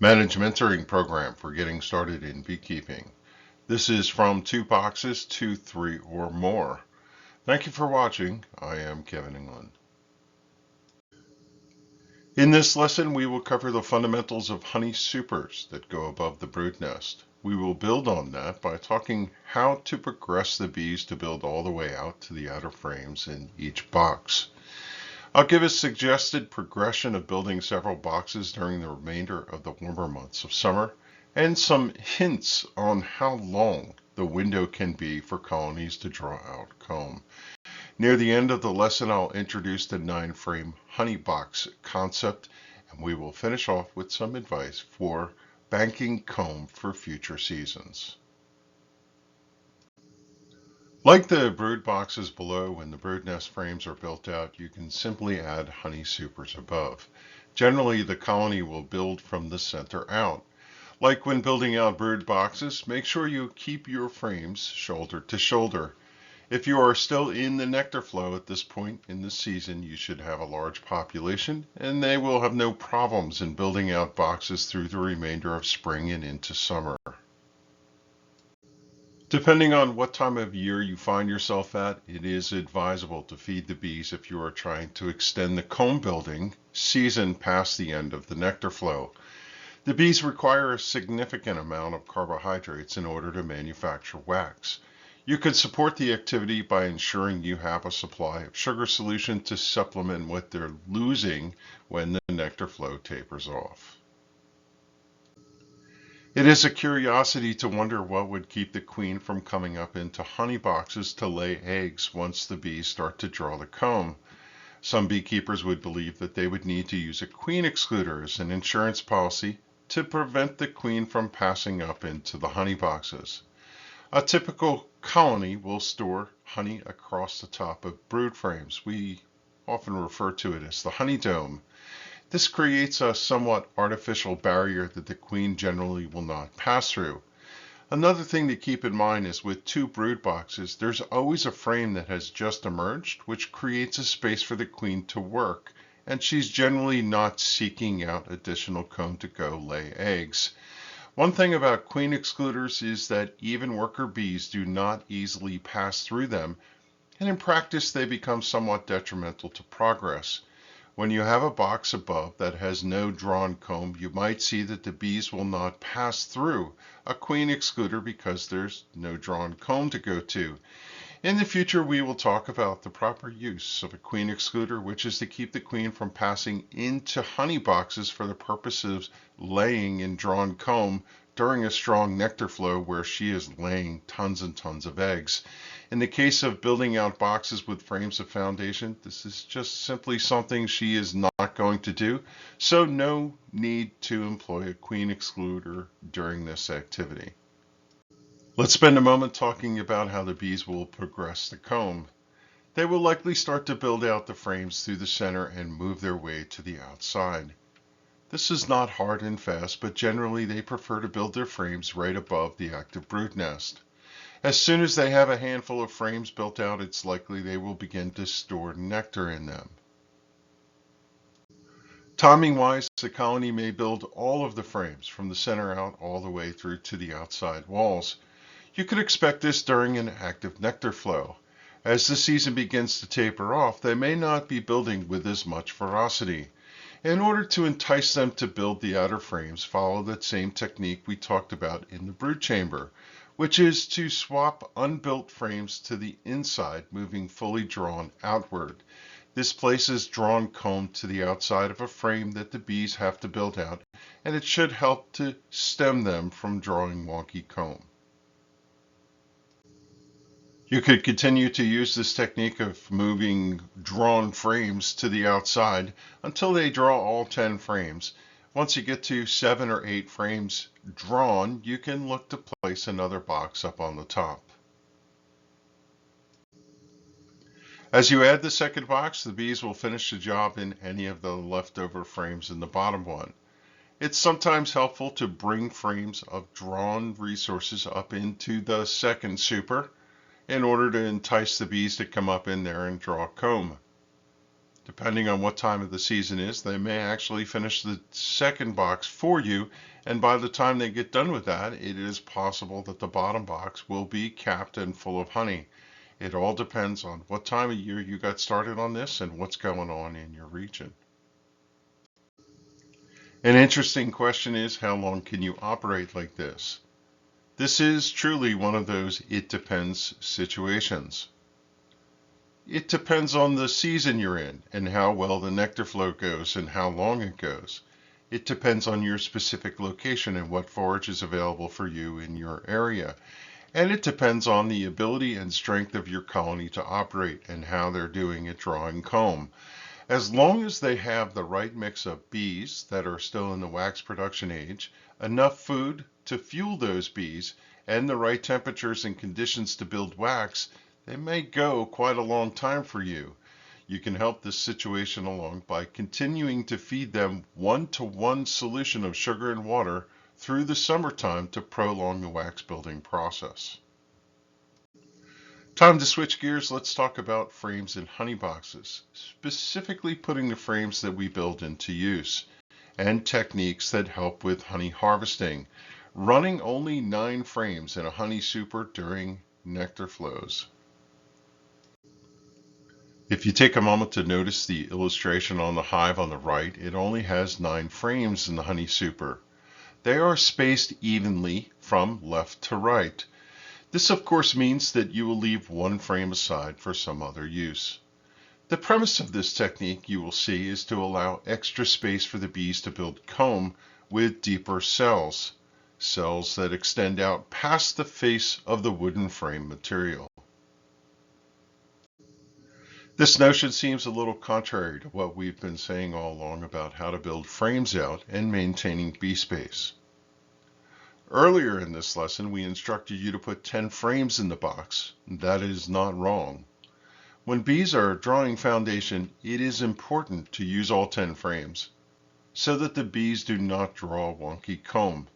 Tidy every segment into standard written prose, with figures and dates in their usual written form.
Manage mentoring program for getting started in beekeeping. This is from 2 boxes to 3 or more. Thank you for watching. I am Kevin England. In this lesson, we will cover the fundamentals of honey supers that go above the brood nest. We will build on that by talking how to progress the bees to build all the way out to the outer frames in each box. I'll give a suggested progression of building several boxes during the remainder of the warmer months of summer, and some hints on how long the window can be for colonies to draw out comb. Near the end of the lesson, I'll introduce the 9-frame honey box concept, and we will finish off with some advice for banking comb for future seasons. Like the brood boxes below, when the brood nest frames are built out, you can simply add honey supers above. Generally, the colony will build from the center out. Like when building out brood boxes, make sure you keep your frames shoulder to shoulder. If you are still in the nectar flow at this point in the season, you should have a large population, and they will have no problems in building out boxes through the remainder of spring and into summer. Depending on what time of year you find yourself at, it is advisable to feed the bees if you are trying to extend the comb building season past the end of the nectar flow. The bees require a significant amount of carbohydrates in order to manufacture wax. You can support the activity by ensuring you have a supply of sugar solution to supplement what they're losing when the nectar flow tapers off. It is a curiosity to wonder what would keep the queen from coming up into honey boxes to lay eggs once the bees start to draw the comb. Some beekeepers would believe that they would need to use a queen excluder as an insurance policy to prevent the queen from passing up into the honey boxes. A typical colony will store honey across the top of brood frames. We often refer to it as the honey dome. This creates a somewhat artificial barrier that the queen generally will not pass through. Another thing to keep in mind is with 2 brood boxes, there's always a frame that has just emerged, which creates a space for the queen to work, and she's generally not seeking out additional comb to go lay eggs. One thing about queen excluders is that even worker bees do not easily pass through them, and in practice they become somewhat detrimental to progress. When you have a box above that has no drawn comb, you might see that the bees will not pass through a queen excluder because there's no drawn comb to go to. In the future, we will talk about the proper use of a queen excluder, which is to keep the queen from passing into honey boxes for the purpose of laying in drawn comb during a strong nectar flow where she is laying tons and tons of eggs. In the case of building out boxes with frames of foundation, this is just simply something she is not going to do, so no need to employ a queen excluder during this activity. Let's spend a moment talking about how the bees will progress the comb. They will likely start to build out the frames through the center and move their way to the outside. This is not hard and fast, but generally they prefer to build their frames right above the active brood nest. As soon as they have a handful of frames built out, it's likely they will begin to store nectar in them. Timing-wise, the colony may build all of the frames from the center out all the way through to the outside walls. You could expect this during an active nectar flow. As the season begins to taper off, they may not be building with as much ferocity. In order to entice them to build the outer frames, follow that same technique we talked about in the brood chamber, which is to swap unbuilt frames to the inside, moving fully drawn outward. This places drawn comb to the outside of a frame that the bees have to build out, and it should help to stem them from drawing wonky comb. You could continue to use this technique of moving drawn frames to the outside until they draw all 10 frames. Once you get to 7 or 8 frames drawn, you can look to place another box up on the top. As you add the second box, the bees will finish the job in any of the leftover frames in the bottom one. It's sometimes helpful to bring frames of drawn resources up into the second super in order to entice the bees to come up in there and draw comb. Depending on what time of the season is, they may actually finish the second box for you, and by the time they get done with that, it is possible that the bottom box will be capped and full of honey. It all depends on what time of year you got started on this and what's going on in your region. An interesting question is, how long can you operate like this? This is truly one of those it depends situations. It depends on the season you're in and how well the nectar flow goes and how long it goes. It depends on your specific location and what forage is available for you in your area. And it depends on the ability and strength of your colony to operate and how they're doing at drawing comb. As long as they have the right mix of bees that are still in the wax production age, enough food to fuel those bees, and the right temperatures and conditions to build wax, they may go quite a long time for you. You can help this situation along by continuing to feed them 1-to-1 solution of sugar and water through the summertime to prolong the wax building process. Time to switch gears. Let's talk about frames and honey boxes, specifically putting the frames that we build into use, and techniques that help with honey harvesting. Running only 9 frames in a honey super during nectar flows. If you take a moment to notice the illustration on the hive on the right, it only has 9 frames in the honey super. They are spaced evenly from left to right. This of course means that you will leave 1 frame aside for some other use. The premise of this technique, you will see, is to allow extra space for the bees to build comb with deeper cells, cells that extend out past the face of the wooden frame material. This notion seems a little contrary to what we've been saying all along about how to build frames out and maintaining bee space. Earlier in this lesson, we instructed you to put 10 frames in the box. That is not wrong. When bees are drawing foundation, it is important to use all 10 frames so that the bees do not draw wonky comb.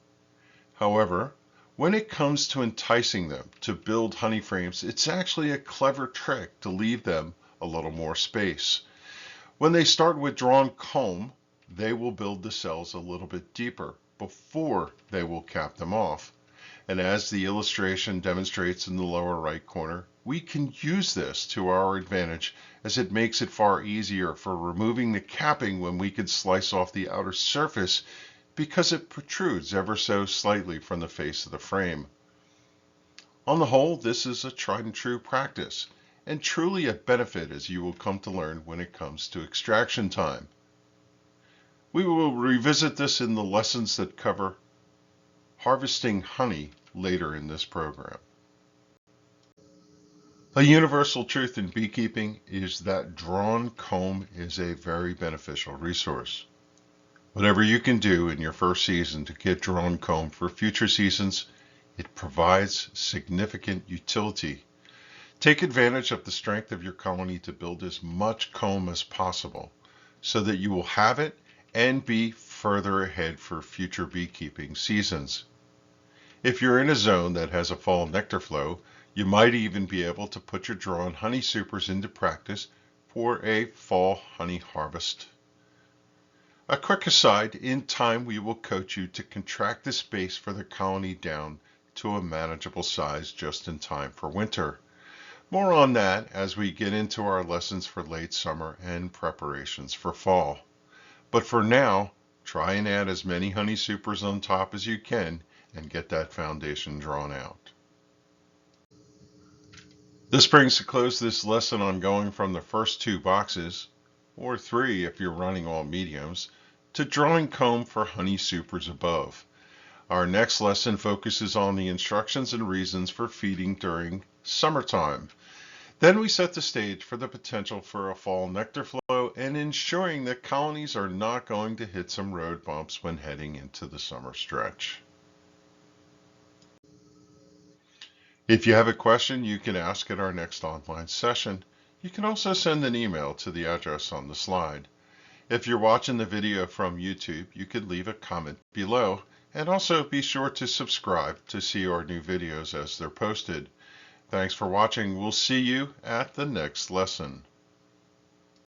However, when it comes to enticing them to build honey frames, it's actually a clever trick to leave them a little more space. When they start with drawn comb, they will build the cells a little bit deeper before they will cap them off. And as the illustration demonstrates in the lower right corner, we can use this to our advantage, as it makes it far easier for removing the capping when we can slice off the outer surface because it protrudes ever so slightly from the face of the frame. On the whole, this is a tried and true practice, and truly a benefit, as you will come to learn when it comes to extraction time. We will revisit this in the lessons that cover harvesting honey later in this program. A universal truth in beekeeping is that drawn comb is a very beneficial resource. Whatever you can do in your first season to get drawn comb for future seasons, it provides significant utility. Take advantage of the strength of your colony to build as much comb as possible so that you will have it and be further ahead for future beekeeping seasons. If you're in a zone that has a fall nectar flow, you might even be able to put your drawn honey supers into practice for a fall honey harvest. A quick aside, in time we will coach you to contract the space for the colony down to a manageable size just in time for winter. More on that as we get into our lessons for late summer and preparations for fall. But for now, try and add as many honey supers on top as you can and get that foundation drawn out. This brings to close this lesson on going from the first 2 boxes, or 3 if you're running all mediums, to drawing comb for honey supers above. Our next lesson focuses on the instructions and reasons for feeding during summertime. Then we set the stage for the potential for a fall nectar flow and ensuring that colonies are not going to hit some road bumps when heading into the summer stretch. If you have a question, you can ask at our next online session. You can also send an email to the address on the slide. If you're watching the video from YouTube, you can leave a comment below, and also be sure to subscribe to see our new videos as they're posted. Thanks for watching. We'll see you at the next lesson.